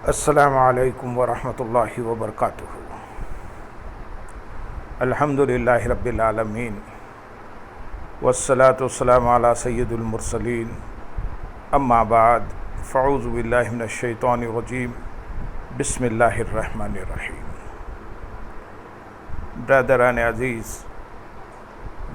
السلام علیکم ورحمۃ اللہ وبرکاتہ۔ الحمد للہ رب العالمین والصلاة والسلام علی سید المرسلین، اما بعد فاعوذ باللہ من الشیطان الرجیم، بسم اللہ الرحمن الرحیم۔ برادران عزیز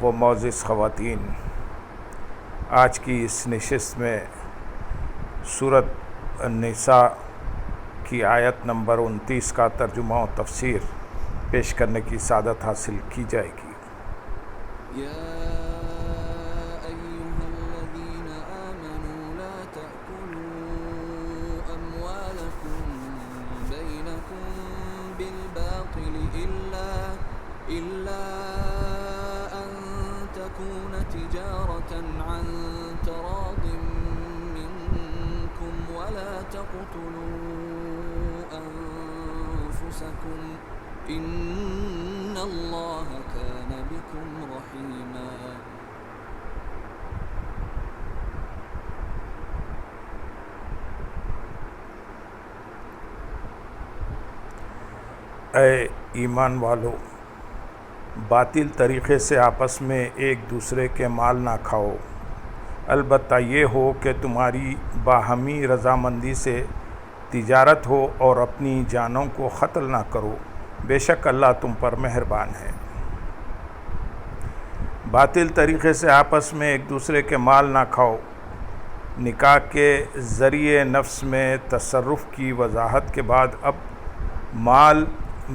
و معزز خواتین، آج کی اس نشست میں سورۃ النساء کی آیت نمبر 29 کا ترجمہ و تفسیر پیش کرنے کی سعادت حاصل کی جائے گی۔ ان اللہ کان بکم رحیما۔ اے ایمان والو، باطل طریقے سے آپس میں ایک دوسرے کے مال نہ کھاؤ، البتہ یہ ہو کہ تمہاری باہمی رضامندی سے تجارت ہو اور اپنی جانوں کو قتل نہ کرو، بے شک اللہ تم پر مہربان ہے۔ باطل طریقے سے آپس میں ایک دوسرے کے مال نہ کھاؤ۔ نکاح کے ذریعے نفس میں تصرف کی وضاحت کے بعد اب مال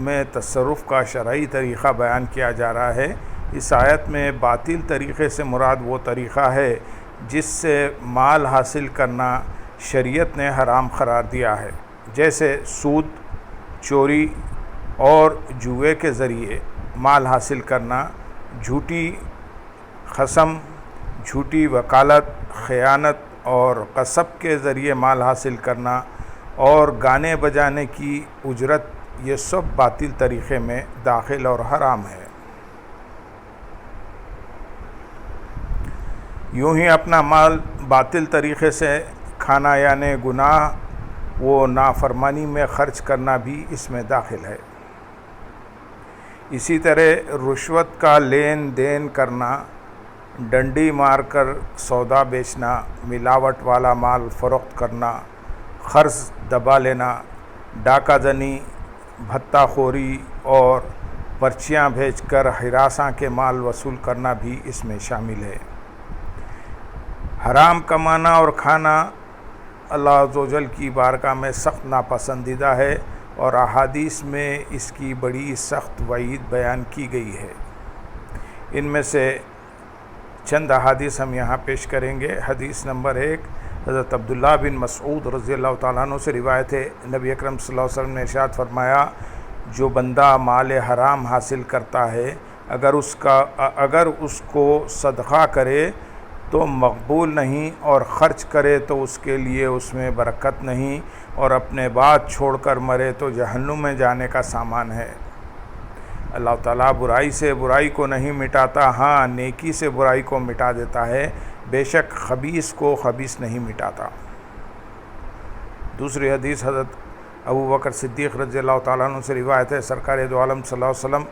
میں تصرف کا شرعی طریقہ بیان کیا جا رہا ہے۔ اس آیت میں باطل طریقے سے مراد وہ طریقہ ہے جس سے مال حاصل کرنا شریعت نے حرام قرار دیا ہے، جیسے سود، چوری اور جوئے کے ذریعے مال حاصل کرنا، جھوٹی قسم، جھوٹی وکالت، خیانت اور قصب کے ذریعے مال حاصل کرنا اور گانے بجانے کی اجرت، یہ سب باطل طریقے میں داخل اور حرام ہے۔ یوں ہی اپنا مال باطل طریقے سے کھانا یعنی گناہ و نافرمانی میں خرچ کرنا بھی اس میں داخل ہے۔ اسی طرح رشوت کا لین دین کرنا، ڈنڈی مار کر سودا بیچنا، ملاوٹ والا مال فروخت کرنا، قرض دبا لینا، ڈاکہ زنی، بھتہ خوری اور پرچیاں بھیج کر ہراساں کے مال وصول کرنا بھی اس میں شامل ہے۔ حرام کمانا اور کھانا اللہ عز و جل کی بارگاہ میں سخت ناپسندیدہ ہے اور احادیث میں اس کی بڑی سخت وعید بیان کی گئی ہے۔ ان میں سے چند احادیث ہم یہاں پیش کریں گے۔ حدیث نمبر 1، حضرت عبداللہ بن مسعود رضی اللہ تعالیٰ عنہ سے روایت ہے، نبی اکرم صلی اللہ علیہ وسلم نے ارشاد فرمایا، جو بندہ مال حرام حاصل کرتا ہے اگر اس کو صدقہ کرے تو مقبول نہیں، اور خرچ کرے تو اس کے لیے اس میں برکت نہیں، اور اپنے بات چھوڑ کر مرے تو جہنم میں جانے کا سامان ہے۔ اللہ تعالیٰ برائی سے برائی کو نہیں مٹاتا، ہاں نیکی سے برائی کو مٹا دیتا ہے، بے شک خبیث کو خبیث نہیں مٹاتا۔ دوسری حدیث حضرت ابوبکر صدیق رضی اللہ تعالیٰ عنہ سے روایت ہے، سرکار دو عالم صلی اللہ علیہ وسلم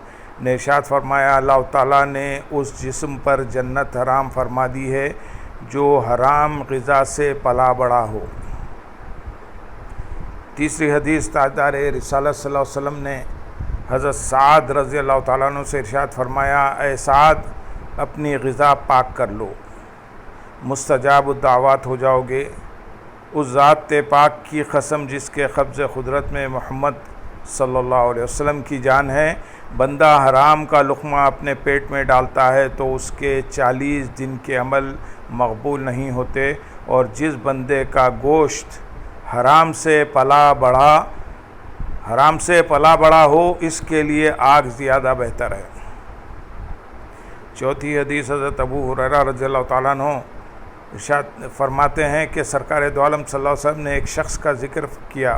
نے ارشاد فرمایا، اللہ تعالیٰ نے اس جسم پر جنت حرام فرما دی ہے جو حرام غذا سے پلا بڑا ہو۔ تیسری حدیث تاجدار رسالت صلی اللہ علیہ وسلم نے حضرت سعد رضی اللہ تعالیٰ عنہ سے ارشاد فرمایا، اے سعد اپنی غذا پاک کر لو، مستجاب الدعوات ہو جاؤ گے۔ اس ذات پاک کی قسم جس کے قبض قدرت میں محمد صلی اللہ علیہ وسلم کی جان ہے، بندہ حرام کا لقمہ اپنے پیٹ میں ڈالتا ہے تو اس کے 40 دن کے عمل مقبول نہیں ہوتے، اور جس بندے کا گوشت حرام سے پلا بڑا ہو اس کے لیے آگ زیادہ بہتر ہے۔ چوتھی حدیث حضرت ابو ہریرہ رضی اللہ تعالیٰ عنہ ارشاد فرماتے ہیں کہ سرکار دو عالم صلی اللہ علیہ وسلم نے ایک شخص کا ذکر کیا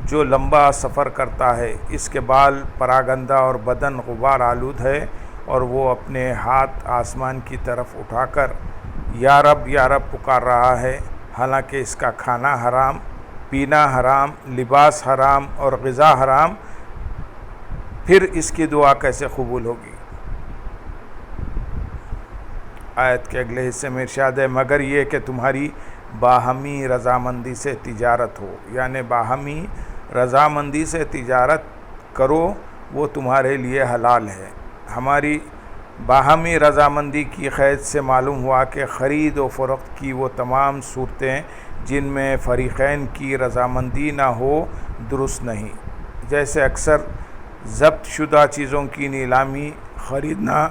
جو لمبا سفر کرتا ہے، اس کے بال پراگندہ اور بدن غبار آلود ہے، اور وہ اپنے ہاتھ آسمان کی طرف اٹھا کر یا رب پکار رہا ہے، حالانکہ اس کا کھانا حرام پینا حرام، لباس حرام اور غذا حرام، پھر اس کی دعا کیسے قبول ہوگی؟ آیت کے اگلے حصے میں ارشاد ہے مگر یہ کہ تمہاری باہمی رضامندی سے تجارت ہو، یعنی باہمی رضامندی سے تجارت کرو، وہ تمہارے لیے حلال ہے۔ ہماری باہمی رضامندی کی قید سے معلوم ہوا کہ خرید و فروخت کی وہ تمام صورتیں جن میں فریقین کی رضامندی نہ ہو درست نہیں، جیسے اکثر ضبط شدہ چیزوں کی نیلامی خریدنا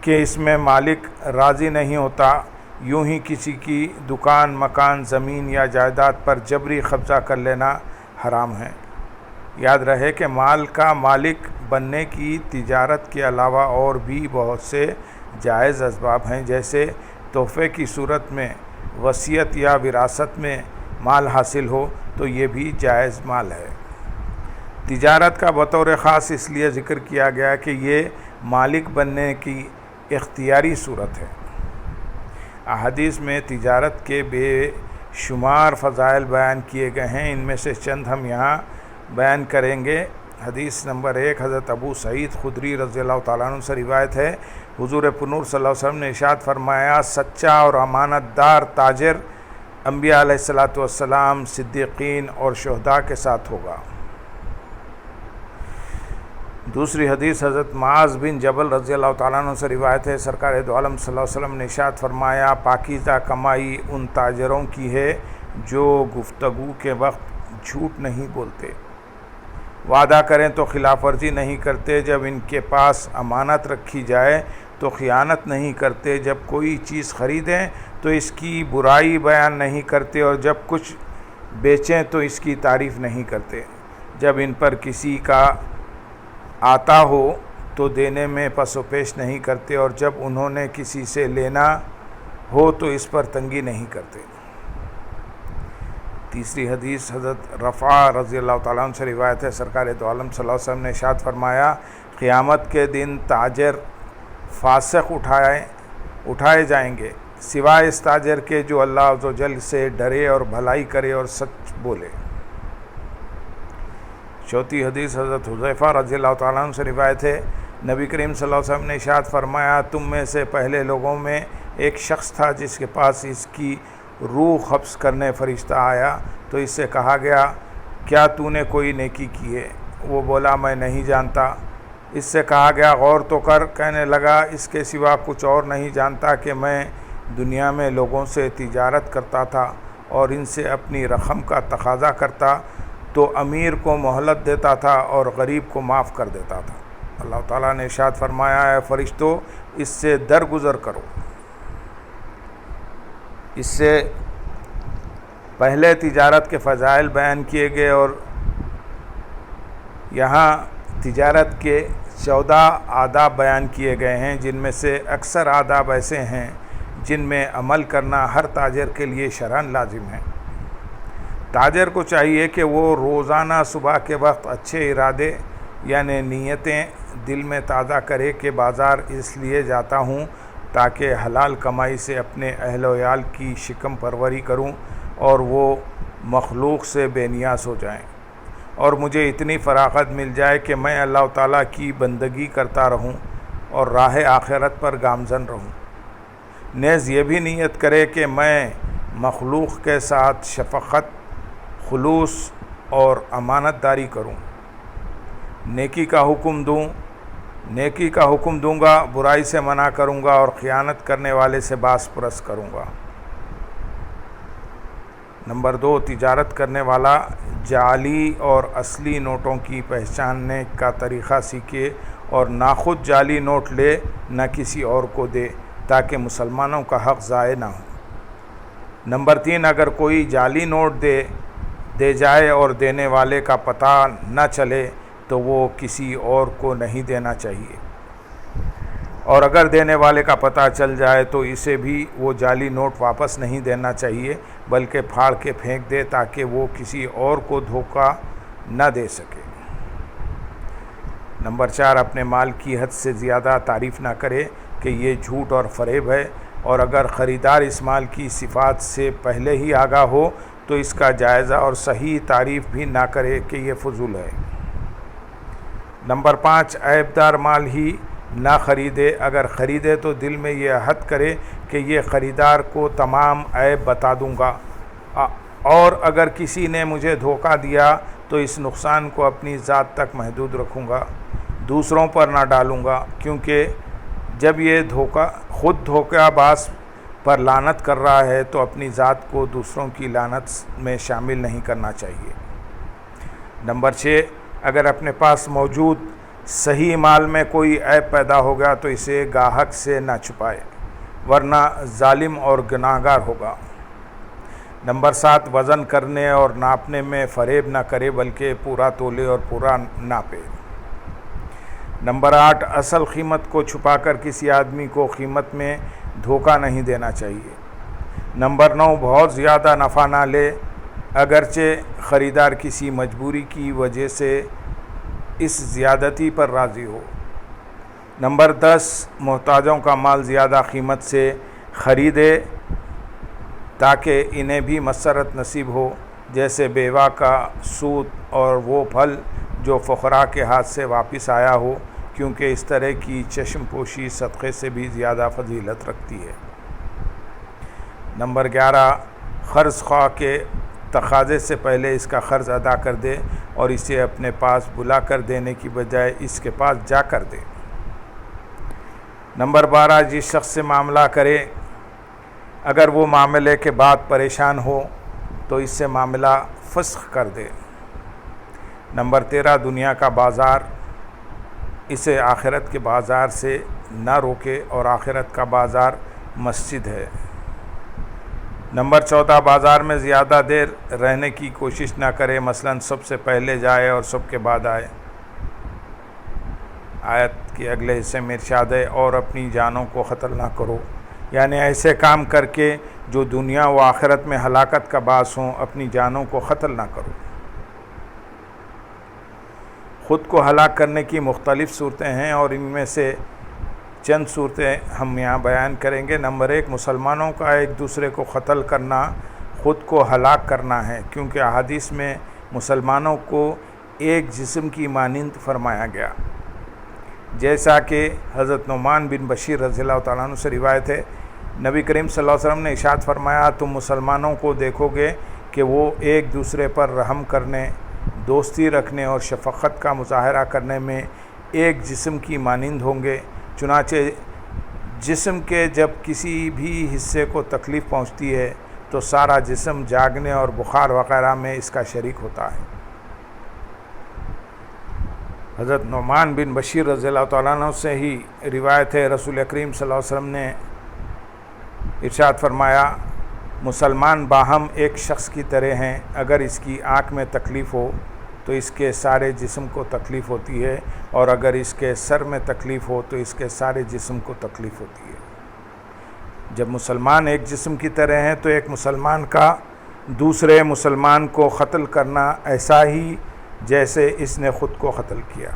کہ اس میں مالک راضی نہیں ہوتا، یوں ہی کسی کی دکان، مکان، زمین یا جائیداد پر جبری قبضہ کر لینا حرام ہے۔ یاد رہے کہ مال کا مالک بننے کی تجارت کے علاوہ اور بھی بہت سے جائز اسباب ہیں، جیسے تحفے کی صورت میں وصیت یا وراثت میں مال حاصل ہو تو یہ بھی جائز مال ہے۔ تجارت کا بطور خاص اس لیے ذکر کیا گیا کہ یہ مالک بننے کی اختیاری صورت ہے۔ احادیث میں تجارت کے بے شمار فضائل بیان کیے گئے ہیں، ان میں سے چند ہم یہاں بیان کریں گے۔ حدیث نمبر 1 حضرت ابو سعید خدری رضی اللہ تعالیٰ عنہ سے روایت ہے، حضور پنور صلی اللہ علیہ وسلم نے ارشاد فرمایا سچا اور امانت دار تاجر انبیاء علیہ السلام، صدیقین اور شہداء کے ساتھ ہوگا۔ دوسری حدیث حضرت معاذ بن جبل رضی اللہ تعالیٰ عنہ سے روایت ہے، سرکار دو عالم صلی اللہ علیہ وسلم نے ارشاد فرمایا پاکیزہ کمائی ان تاجروں کی ہے جو گفتگو کے وقت جھوٹ نہیں بولتے، وعدہ کریں تو خلاف ورزی نہیں کرتے، جب ان کے پاس امانت رکھی جائے تو خیانت نہیں کرتے، جب کوئی چیز خریدیں تو اس کی برائی بیان نہیں کرتے، اور جب کچھ بیچیں تو اس کی تعریف نہیں کرتے، جب ان پر کسی کا آتا ہو تو دینے میں پس و پیش نہیں کرتے، اور جب انہوں نے کسی سے لینا ہو تو اس پر تنگی نہیں کرتے۔ تیسری حدیث حضرت رفع رضی اللہ تعالیٰ عنہ سے روایت ہے، سرکار دو عالم صلی اللہ علیہ وسلم نے ارشاد فرمایا قیامت کے دن تاجر فاسق اٹھائے جائیں گے سوائے اس تاجر کے جو اللہ عز و جل سے ڈرے اور بھلائی کرے اور سچ بولے۔ چوتھی حدیث حضرت حذیفہ رضی اللہ تعالیٰ عنہ سے روایت ہے، نبی کریم صلی اللہ علیہ وسلم نے ارشاد فرمایا تم میں سے پہلے لوگوں میں ایک شخص تھا جس کے پاس اس کی روح قبض کرنے فرشتہ آیا تو اس سے کہا گیا کیا تو نے کوئی نیکی کی ہے؟ وہ بولا میں نہیں جانتا۔ اس سے کہا گیا غور تو کر، کہنے لگا اس کے سوا کچھ اور نہیں جانتا کہ میں دنیا میں لوگوں سے تجارت کرتا تھا اور ان سے اپنی رقم کا تقاضا کرتا تو امیر کو مہلت دیتا تھا اور غریب کو معاف کر دیتا تھا۔ اللہ تعالیٰ نے ارشاد فرمایا اے فرشتوں اس سے درگزر کرو۔ اس سے پہلے تجارت کے فضائل بیان کیے گئے اور یہاں تجارت کے 14 آداب بیان کیے گئے ہیں، جن میں سے اکثر آداب ایسے ہیں جن میں عمل کرنا ہر تاجر کے لیے شرعاً لازم ہے۔ تاجر کو چاہیے کہ وہ روزانہ صبح کے وقت اچھے ارادے یعنی نیتیں دل میں تازہ کرے کہ بازار اس لیے جاتا ہوں تاکہ حلال کمائی سے اپنے اہل و عیال کی شکم پروری کروں اور وہ مخلوق سے بے نیاز ہو جائیں، اور مجھے اتنی فراغت مل جائے کہ میں اللہ تعالیٰ کی بندگی کرتا رہوں اور راہ آخرت پر گامزن رہوں۔ نیز یہ بھی نیت کرے کہ میں مخلوق کے ساتھ شفقت، خلوص اور امانت داری کروں، نیکی کا حکم دوں گا، برائی سے منع کروں گا اور خیانت کرنے والے سے باس پرس کروں گا۔ نمبر 2، تجارت کرنے والا جعلی اور اصلی نوٹوں کی پہچاننے کا طریقہ سیکھے اور نہ خود جعلی نوٹ لے نہ کسی اور کو دے تاکہ مسلمانوں کا حق ضائع نہ ہو۔ نمبر 3، اگر کوئی جعلی نوٹ دے جائے اور دینے والے کا پتہ نہ چلے تو وہ کسی اور کو نہیں دینا چاہیے، اور اگر دینے والے کا پتہ چل جائے تو اسے بھی وہ جعلی نوٹ واپس نہیں دینا چاہیے بلکہ پھاڑ کے پھینک دے تاکہ وہ کسی اور کو دھوکہ نہ دے سکے۔ نمبر 4، اپنے مال کی حد سے زیادہ تعریف نہ کرے کہ یہ جھوٹ اور فریب ہے، اور اگر خریدار اس مال کی صفات سے پہلے ہی آگاہ ہو تو اس کا جائزہ اور صحیح تعریف بھی نہ کرے کہ یہ فضول ہے۔ نمبر 5، عیبدار مال ہی نہ خریدے، اگر خریدے تو دل میں یہ عہد کرے کہ یہ خریدار کو تمام عیب بتا دوں گا، اور اگر کسی نے مجھے دھوکہ دیا تو اس نقصان کو اپنی ذات تک محدود رکھوں گا، دوسروں پر نہ ڈالوں گا، کیونکہ جب یہ خود دھوکہ باز پر لعنت کر رہا ہے تو اپنی ذات کو دوسروں کی لعنت میں شامل نہیں کرنا چاہیے۔ نمبر 6، اگر اپنے پاس موجود صحیح مال میں کوئی عیب پیدا ہو گیا تو اسے گاہک سے نہ چھپائے، ورنہ ظالم اور گناہگار ہوگا۔ نمبر 7، وزن کرنے اور ناپنے میں فریب نہ کرے بلکہ پورا تولے اور پورا ناپے۔ نمبر 8، اصل قیمت کو چھپا کر کسی آدمی کو قیمت میں دھوکہ نہیں دینا چاہیے۔ نمبر 9، بہت زیادہ نفع نہ لے اگرچہ خریدار کسی مجبوری کی وجہ سے اس زیادتی پر راضی ہو۔ نمبر 10، محتاجوں کا مال زیادہ قیمت سے خریدے تاکہ انہیں بھی مسرت نصیب ہو، جیسے بیوہ کا سود اور وہ پھل جو فقراء کے ہاتھ سے واپس آیا ہو، کیونکہ اس طرح کی چشم پوشی صدقے سے بھی زیادہ فضیلت رکھتی ہے۔ نمبر 11، قرض خواہ کے تقاضے سے پہلے اس کا قرض ادا کر دے اور اسے اپنے پاس بلا کر دینے کی بجائے اس کے پاس جا کر دے۔ نمبر 12، جس شخص سے معاملہ کرے اگر وہ معاملے کے بعد پریشان ہو تو اس سے معاملہ فسخ کر دے۔ نمبر 13، دنیا کا بازار اسے آخرت کے بازار سے نہ روکے اور آخرت کا بازار مسجد ہے۔ نمبر 14، بازار میں زیادہ دیر رہنے کی کوشش نہ کرے، مثلا سب سے پہلے جائے اور سب کے بعد آئے۔ آیت کے اگلے حصے میں ارشاد ہے، اور اپنی جانوں کو قتل نہ کرو، یعنی ایسے کام کر کے جو دنیا و آخرت میں ہلاکت کا باعث ہوں، اپنی جانوں کو قتل نہ کرو۔ خود کو ہلاک کرنے کی مختلف صورتیں ہیں اور ان میں سے چند صورتیں ہم یہاں بیان کریں گے۔ نمبر 1، مسلمانوں کا ایک دوسرے کو قتل کرنا خود کو ہلاک کرنا ہے، کیونکہ احادیث میں مسلمانوں کو ایک جسم کی مانند فرمایا گیا، جیسا کہ حضرت نعمان بن بشیر رضی اللہ تعالیٰ عنہ سے روایت ہے، نبی کریم صلی اللہ علیہ وسلم نے ارشاد فرمایا، تم مسلمانوں کو دیکھو گے کہ وہ ایک دوسرے پر رحم کرنے، دوستی رکھنے اور شفقت کا مظاہرہ کرنے میں ایک جسم کی مانند ہوں گے، چنانچہ جسم کے جب کسی بھی حصے کو تکلیف پہنچتی ہے تو سارا جسم جاگنے اور بخار وغیرہ میں اس کا شریک ہوتا ہے۔ حضرت نعمان بن بشیر رضی اللہ تعالیٰ عنہ سے ہی روایت ہے، رسول کریم صلی اللہ علیہ وسلم نے ارشاد فرمایا، مسلمان باہم ایک شخص کی طرح ہیں، اگر اس کی آنکھ میں تکلیف ہو تو اس کے سارے جسم کو تکلیف ہوتی ہے، اور اگر اس کے سر میں تکلیف ہو تو اس کے سارے جسم کو تکلیف ہوتی ہے۔ جب مسلمان ایک جسم کی طرح ہیں تو ایک مسلمان کا دوسرے مسلمان کو قتل کرنا ایسا ہی جیسے اس نے خود کو قتل کیا۔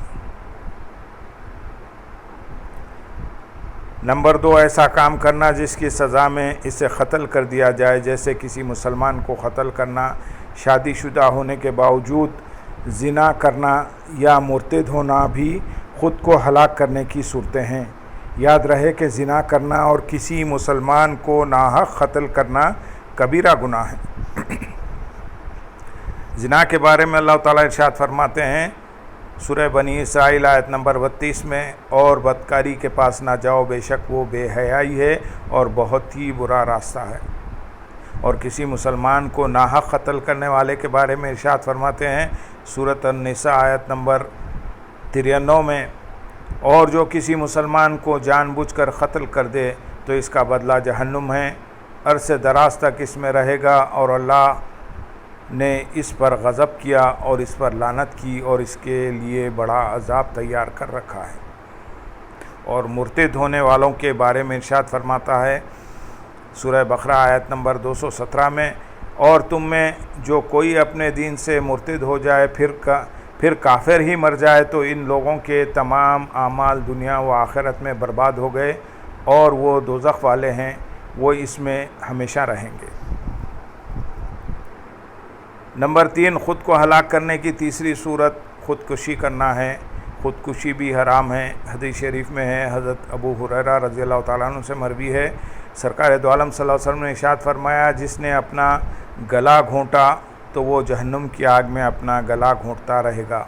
نمبر 2، ایسا کام کرنا جس کی سزا میں اسے قتل کر دیا جائے، جیسے کسی مسلمان کو قتل کرنا، شادی شدہ ہونے کے باوجود زنا کرنا یا مرتد ہونا بھی خود کو ہلاک کرنے کی صورتیں ہیں۔ یاد رہے کہ زنا کرنا اور کسی مسلمان کو ناحق قتل کرنا کبیرہ گناہ ہے۔ زنا کے بارے میں اللہ تعالیٰ ارشاد فرماتے ہیں سورہ بنی اسرائیل آیت نمبر 32 میں، اور بدکاری کے پاس نہ جاؤ، بے شک وہ بے حیائی ہے اور بہت ہی برا راستہ ہے۔ اور کسی مسلمان کو ناحق قتل کرنے والے کے بارے میں ارشاد فرماتے ہیں سورۃ النساء آیت نمبر 93 میں، اور جو کسی مسلمان کو جان بوجھ کر قتل کر دے تو اس کا بدلہ جہنم ہے، عرصے دراز تک اس میں رہے گا، اور اللہ نے اس پر غضب کیا اور اس پر لعنت کی اور اس کے لیے بڑا عذاب تیار کر رکھا ہے۔ اور مرتد ہونے والوں کے بارے میں ارشاد فرماتا ہے سورہ بقرہ آیت نمبر 217 میں، اور تم میں جو کوئی اپنے دین سے مرتد ہو جائے پھر کافر ہی مر جائے تو ان لوگوں کے تمام اعمال دنیا و آخرت میں برباد ہو گئے اور وہ دوزخ والے ہیں، وہ اس میں ہمیشہ رہیں گے۔ نمبر 3، خود کو ہلاک کرنے کی تیسری صورت خودکشی کرنا ہے۔ خودکشی بھی حرام ہے۔ حدیث شریف میں ہے، حضرت ابو ہریرہ رضی اللہ تعالیٰ عنہ سے مروی ہے، سرکار دو عالم صلی اللہ علیہ وسلم نے ارشاد فرمایا، جس نے اپنا گلا گھونٹا تو وہ جہنم کی آگ میں اپنا گلا گھونٹتا رہے گا،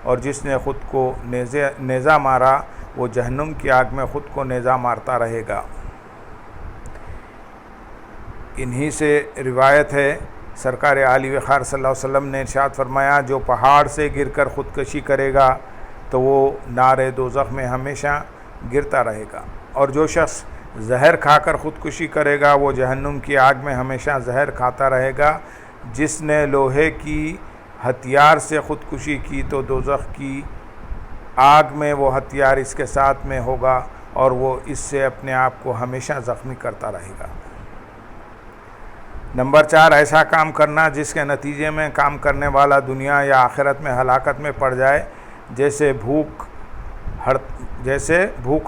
اور جس نے خود کو نیزہ مارا وہ جہنم کی آگ میں خود کو نیزہ مارتا رہے گا۔ انہی سے روایت ہے، سرکار عالی وقار صلی اللہ علیہ وسلم نے ارشاد فرمایا، جو پہاڑ سے گر کر خودکشی کرے گا تو وہ نار دوزخ میں ہمیشہ گرتا رہے گا، اور جو شخص زہر کھا کر خودکشی کرے گا وہ جہنم کی آگ میں ہمیشہ زہر کھاتا رہے گا۔ جس نے لوہے کی ہتھیار سے خودکشی کی تو دوزخ کی آگ میں وہ ہتھیار اس کے ساتھ میں ہوگا، اور وہ اس سے اپنے آپ کو ہمیشہ زخمی کرتا رہے گا۔ نمبر 4، ایسا کام کرنا جس کے نتیجے میں کام کرنے والا دنیا یا آخرت میں ہلاکت میں پڑ جائے، جیسے بھوک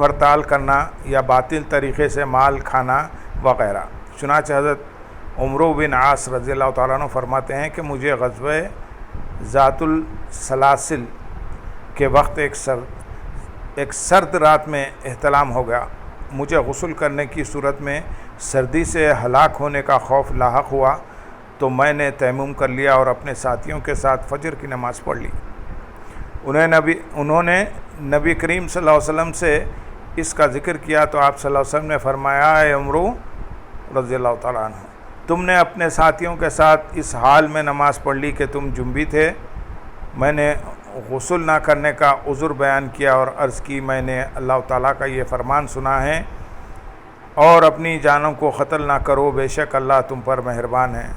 ہڑتال کرنا یا باطل طریقے سے مال کھانا وغیرہ۔ چنانچہ حضرت عمرو بن عاص رضی اللہ تعالیٰ عنہ فرماتے ہیں کہ مجھے غزوہ ذات السلاسل کے وقت ایک سرد رات میں احتلام ہو گیا۔ مجھے غسل کرنے کی صورت میں سردی سے ہلاک ہونے کا خوف لاحق ہوا، تو میں نے تیمم کر لیا اور اپنے ساتھیوں کے ساتھ فجر کی نماز پڑھ لی۔ انہوں نے نبی کریم صلی اللہ علیہ وسلم سے اس کا ذکر کیا تو آپ صلی اللہ علیہ وسلم نے فرمایا، اے عمرو رضی اللہ تعالیٰ عنہ، تم نے اپنے ساتھیوں کے ساتھ اس حال میں نماز پڑھ لی کہ تم جنبی تھے۔ میں نے غسل نہ کرنے کا عذر بیان کیا اور عرض کی، میں نے اللہ تعالیٰ کا یہ فرمان سنا ہے، اور اپنی جانوں کو قتل نہ کرو، بے شک اللہ تم پر مہربان ہے۔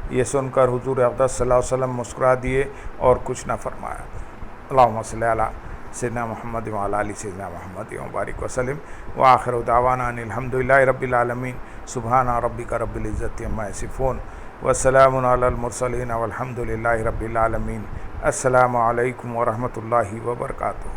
یہ سن کر حضور اقدس صلی اللہ علیہ وسلم مسکرا دیے اور کچھ نہ فرمایا۔ اللہم صلی علی سیدنا محمد وعلی آل سیدنا محمد وبارک وسلم، وآخر دعوانا ان الحمدللہ رب العالمین، سبحان ربک رب العزت عما یصفون، وسلام علی المرسلین والحمدللہ رب العالمین۔ السلام علیکم ورحمۃ اللہ وبرکاتہ۔